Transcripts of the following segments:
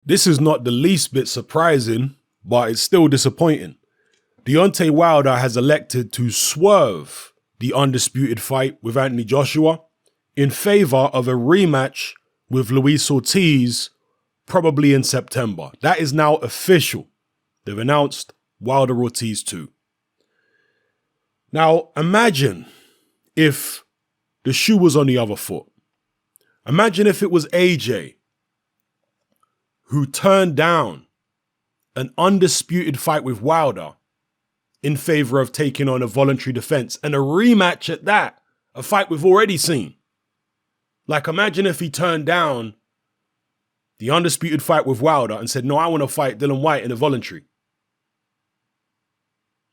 This is not the least bit surprising, but it's still disappointing. Deontay Wilder has elected to swerve the undisputed fight with Anthony Joshua in favor of a rematch with Luis Ortiz, probably in September. That is now official. They've announced Wilder Ortiz 2. Now, imagine if the shoe was on the other foot. Imagine if it was AJ who turned down an undisputed fight with Wilder in favor of taking on a voluntary defense and a rematch at that, a fight we've already seen. Like, imagine if he turned down the undisputed fight with Wilder and said, no, I want to fight Dillian Whyte in a voluntary.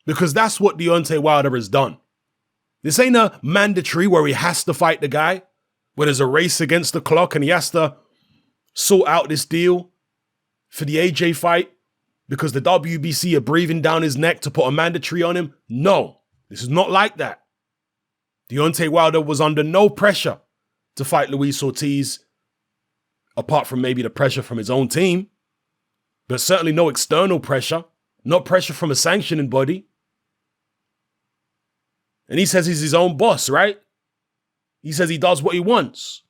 Because that's what Deontay Wilder has done. This ain't a mandatory where he has to fight the guy, where there's a race against the clock and he has to sort out this deal for the AJ fight because the WBC are breathing down his neck to put a mandatory on him. No, this is not like that. Deontay Wilder was under no pressure to fight Luis Ortiz, apart from maybe the pressure from his own team, but certainly no external pressure, not pressure from a sanctioning body. And he says he's his own boss, right? He says he does what he wants.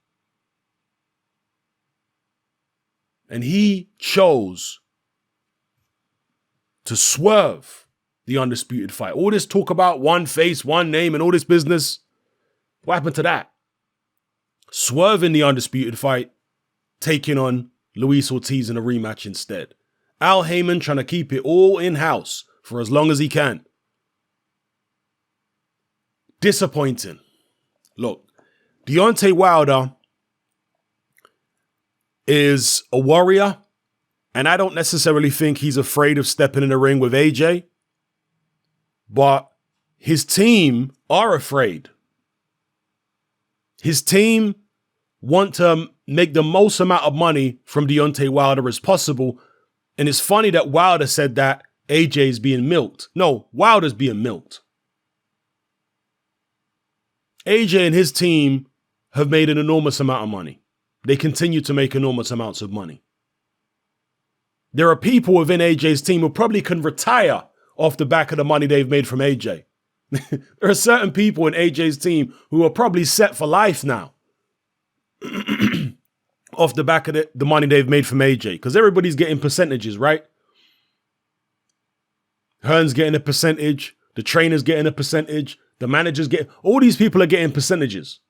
And he chose to swerve the undisputed fight. All this talk about one face, one name, and all this business. What happened to that? Swerving the undisputed fight, taking on Luis Ortiz in a rematch instead. Al Heyman trying to keep it all in-house for as long as he can. Disappointing. Look, Deontay Wilder is a warrior, and I don't necessarily think he's afraid of stepping in the ring with AJ, but his team are afraid. His team want to make the most amount of money from Deontay Wilder as possible, and it's funny that Wilder said that AJ is being milked. No, Wilder's being milked. AJ and his team have made an enormous amount of money. They continue to make enormous amounts of money. There are people within AJ's team who probably can retire off the back of the money they've made from AJ. There are certain people in AJ's team who are probably set for life now off the back of the money they've made from AJ, because everybody's getting percentages, right? Hearn's getting a percentage, the trainer's getting a percentage, the managers get, all these people are getting percentages.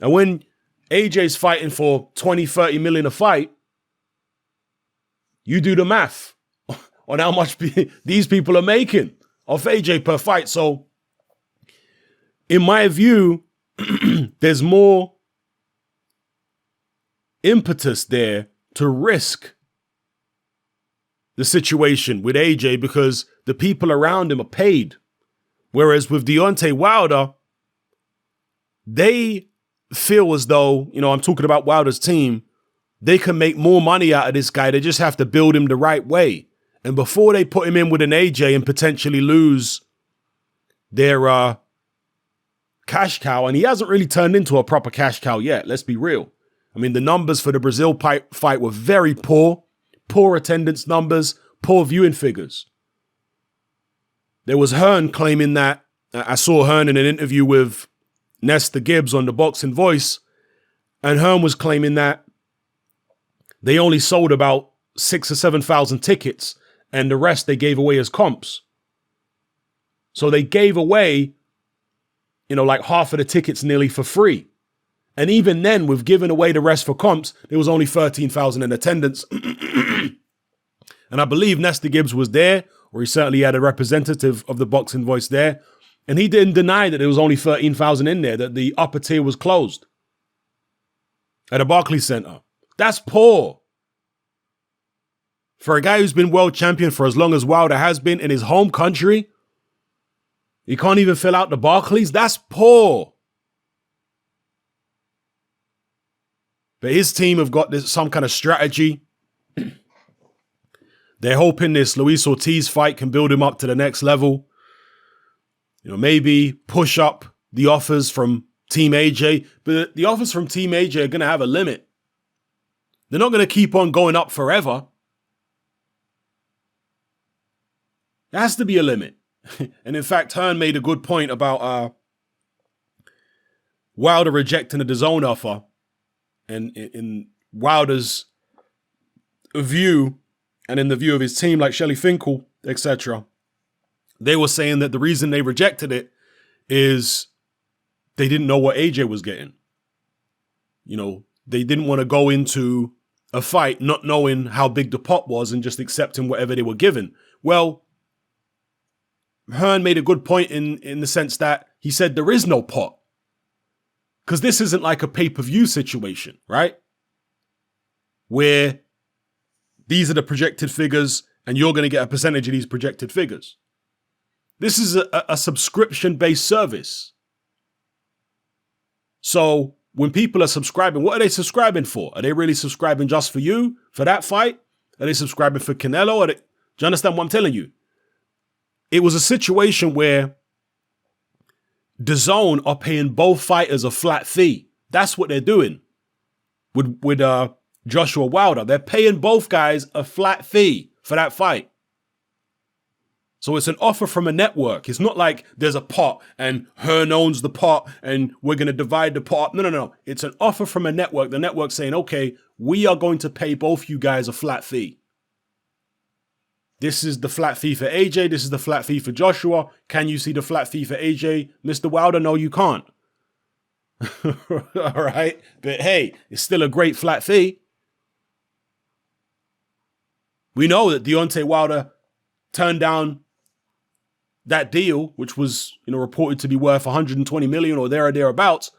And when AJ's fighting for 20, 30 million a fight, you do the math on how much these people are making off AJ per fight. So, in my view, there's more impetus there to risk the situation with AJ because the people around him are paid. Whereas with Deontay Wilder, they feel as though, I'm talking about Wilder's team, they can make more money out of this guy. They just have to build him the right way. And before they put him in with an AJ and potentially lose their cash cow, and he hasn't really turned into a proper cash cow yet, let's be real. I mean, the numbers for the Brazil fight were very poor attendance numbers, poor viewing figures. There was Hearn claiming that, I saw Hearn in an interview with Nesta Gibbs on the Boxing Voice, and Hearn was claiming that they only sold about 6,000 or 7,000 tickets, and the rest they gave away as comps. So they gave away, like half of the tickets nearly for free. And even then, with giving away the rest for comps, there was only 13,000 in attendance. And I believe Nesta Gibbs was there, or he certainly had a representative of the Boxing Voice there. And he didn't deny that there was only 13,000 in there, that the upper tier was closed at a Barclays Center. That's poor. For a guy who's been world champion for as long as Wilder has been in his home country, he can't even fill out the Barclays. That's poor. But his team have got some kind of strategy. They're hoping this Luis Ortiz fight can build him up to the next level. Maybe push up the offers from Team AJ. But the offers from Team AJ are going to have a limit. They're not going to keep on going up forever. There has to be a limit. And in fact, Hearn made a good point about Wilder rejecting the DAZN offer. And in Wilder's view, and in the view of his team, like Shelley Finkel, etc., they were saying that the reason they rejected it is they didn't know what AJ was getting. You know, they didn't want to go into a fight not knowing how big the pot was and just accepting whatever they were given. Well, Hearn made a good point in the sense that he said there is no pot. Because this isn't like a pay-per-view situation, right? Where these are the projected figures and you're going to get a percentage of these projected figures. This is a subscription-based service. So when people are subscribing, what are they subscribing for? Are they really subscribing just for you, for that fight? Are they subscribing for Canelo? Do you understand what I'm telling you? It was a situation where DAZN are paying both fighters a flat fee. That's what they're doing with Joshua Wilder. They're paying both guys a flat fee for that fight. So it's an offer from a network. It's not like there's a pot and Hearn owns the pot and we're going to divide the pot. No. It's an offer from a network. The network saying, okay, we are going to pay both you guys a flat fee. This is the flat fee for AJ. This is the flat fee for Joshua. Can you see the flat fee for AJ? Mr. Wilder, no, you can't. All right. But hey, it's still a great flat fee. We know that Deontay Wilder turned down that deal, which was, reported to be worth 120 million or there or thereabouts.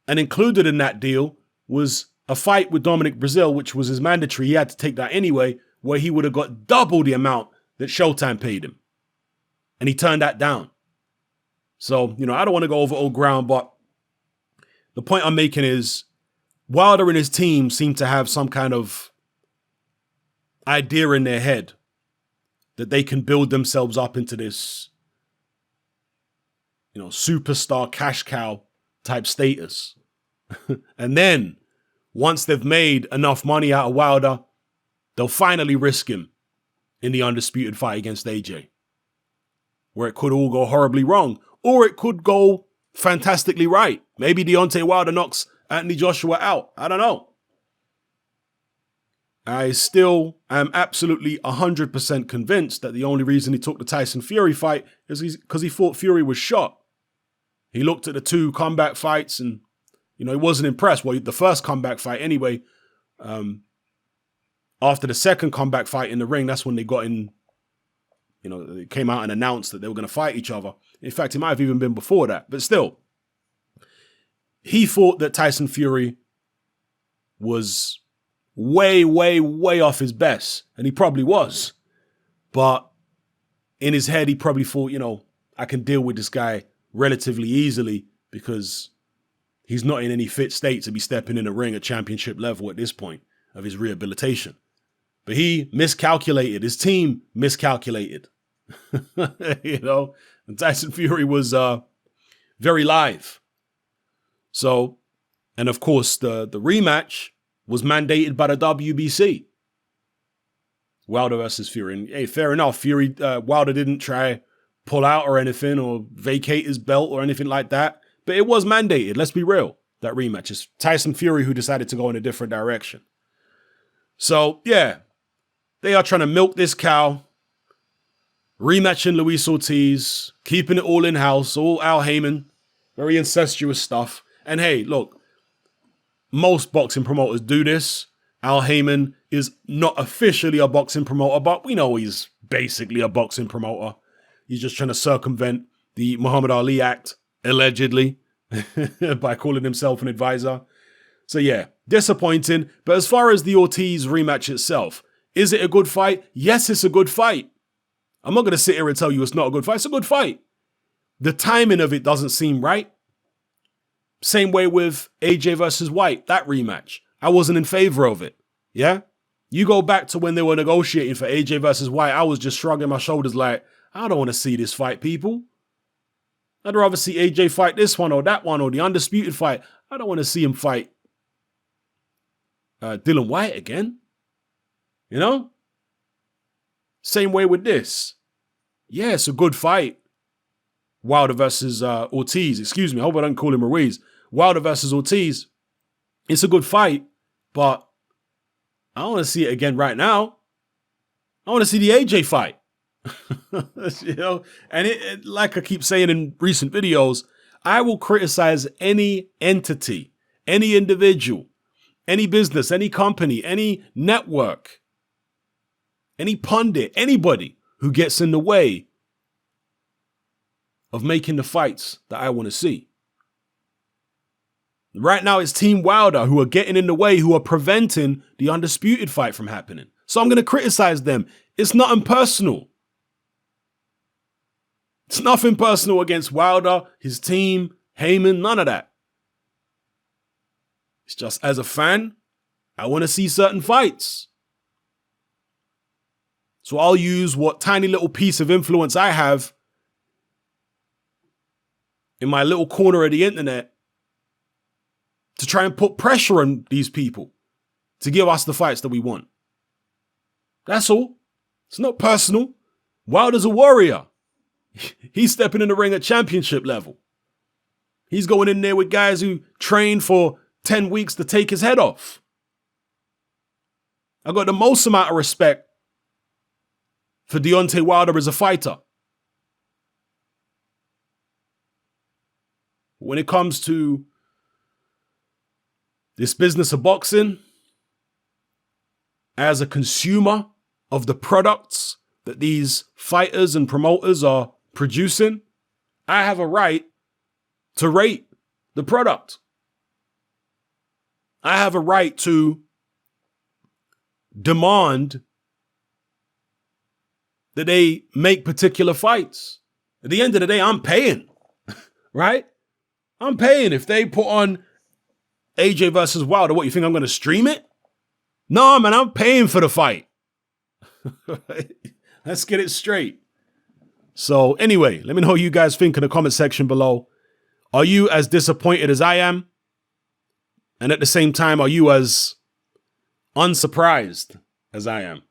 And included in that deal was a fight with Dominic Breazeale, which was his mandatory. He had to take that anyway, where he would have got double the amount that Showtime paid him. And he turned that down. So, I don't want to go over old ground, but the point I'm making is Wilder and his team seem to have some kind of idea in their head that they can build themselves up into this, superstar cash cow type status. And then once they've made enough money out of Wilder, they'll finally risk him in the undisputed fight against AJ, where it could all go horribly wrong, or it could go fantastically right. Maybe Deontay Wilder knocks Anthony Joshua out. I don't know. I still am absolutely 100% convinced that the only reason he took the Tyson Fury fight is because he thought Fury was shot. He looked at the two comeback fights and, he wasn't impressed. Well, the first comeback fight anyway, after the second comeback fight in the ring, that's when they got in, they came out and announced that they were going to fight each other. In fact, it might have even been before that. But still, he thought that Tyson Fury was way, way, way off his best. And he probably was. But in his head, he probably thought, I can deal with this guy relatively easily because he's not in any fit state to be stepping in a ring at championship level at this point of his rehabilitation. But he miscalculated. His team miscalculated. And Tyson Fury was very live. So, and of course, the rematch was mandated by the WBC. Wilder versus Fury. And hey, fair enough. Wilder didn't try pull out or anything or vacate his belt or anything like that. But it was mandated. Let's be real. That rematch is Tyson Fury who decided to go in a different direction. So, yeah, they are trying to milk this cow, rematching Luis Ortiz, keeping it all in-house, all Al Heyman, very incestuous stuff. And hey, look, most boxing promoters do this. Al Heyman is not officially a boxing promoter, but we know he's basically a boxing promoter. He's just trying to circumvent the Muhammad Ali Act, allegedly, by calling himself an advisor. So yeah, disappointing. But as far as the Ortiz rematch itself, is it a good fight? Yes, it's a good fight. I'm not going to sit here and tell you it's not a good fight. It's a good fight. The timing of it doesn't seem right. Same way with AJ versus White, that rematch. I wasn't in favor of it. Yeah? You go back to when they were negotiating for AJ versus White, I was just shrugging my shoulders like, I don't want to see this fight, people. I'd rather see AJ fight this one or that one or the undisputed fight. I don't want to see him fight Dylan White again. You know? Same way with this. Yeah, it's a good fight. Wilder versus Ortiz. Excuse me. I hope I don't call him Ruiz. Wilder versus Ortiz. It's a good fight, but I don't want to see it again right now. I want to see the AJ fight. You know? And it, like I keep saying in recent videos, I will criticize any entity, any individual, any business, any company, any network, any pundit, anybody who gets in the way of making the fights that I want to see. Right now, it's Team Wilder who are getting in the way, who are preventing the undisputed fight from happening. So I'm going to criticize them. It's nothing personal. It's nothing personal against Wilder, his team, Heyman, none of that. It's just as a fan, I want to see certain fights. So I'll use what tiny little piece of influence I have in my little corner of the internet to try and put pressure on these people to give us the fights that we want. That's all. It's not personal. Wilder's a warrior. He's stepping in the ring at championship level. He's going in there with guys who train for 10 weeks to take his head off. I got the most amount of respect for Deontay Wilder as a fighter. When it comes to this business of boxing, as a consumer of the products that these fighters and promoters are producing, I have a right to rate the product. I have a right to demand that they make particular fights. At the end of the day, I'm paying, right? I'm paying. If they put on AJ versus Wilder, what, you think I'm going to stream it? No, man, I'm paying for the fight. Let's get it straight. So anyway, let me know what you guys think in the comment section below. Are you as disappointed as I am? And at the same time, are you as unsurprised as I am?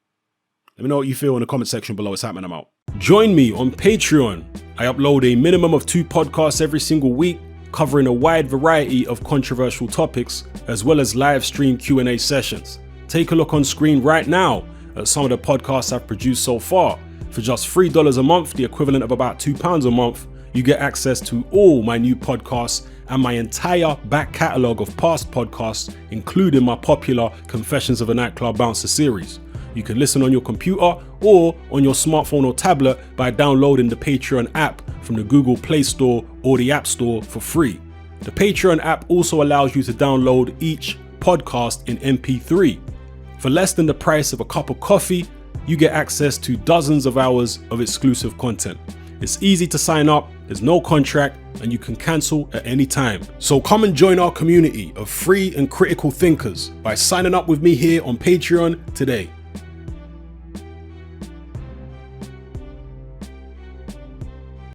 Let me know what you feel in the comment section below. It's happening. I'm out. Join me on Patreon. I upload a minimum of 2 podcasts every single week, covering a wide variety of controversial topics, as well as live stream Q&A sessions. Take a look on screen right now at some of the podcasts I've produced so far. For just $3 a month, the equivalent of about £2 a month, you get access to all my new podcasts and my entire back catalogue of past podcasts, including my popular Confessions of a Nightclub Bouncer series. You can listen on your computer or on your smartphone or tablet by downloading the Patreon app from the Google Play Store or the App Store for free. The Patreon app also allows you to download each podcast in MP3. For less than the price of a cup of coffee, you get access to dozens of hours of exclusive content. It's easy to sign up, there's no contract, and you can cancel at any time. So come and join our community of free and critical thinkers by signing up with me here on Patreon today.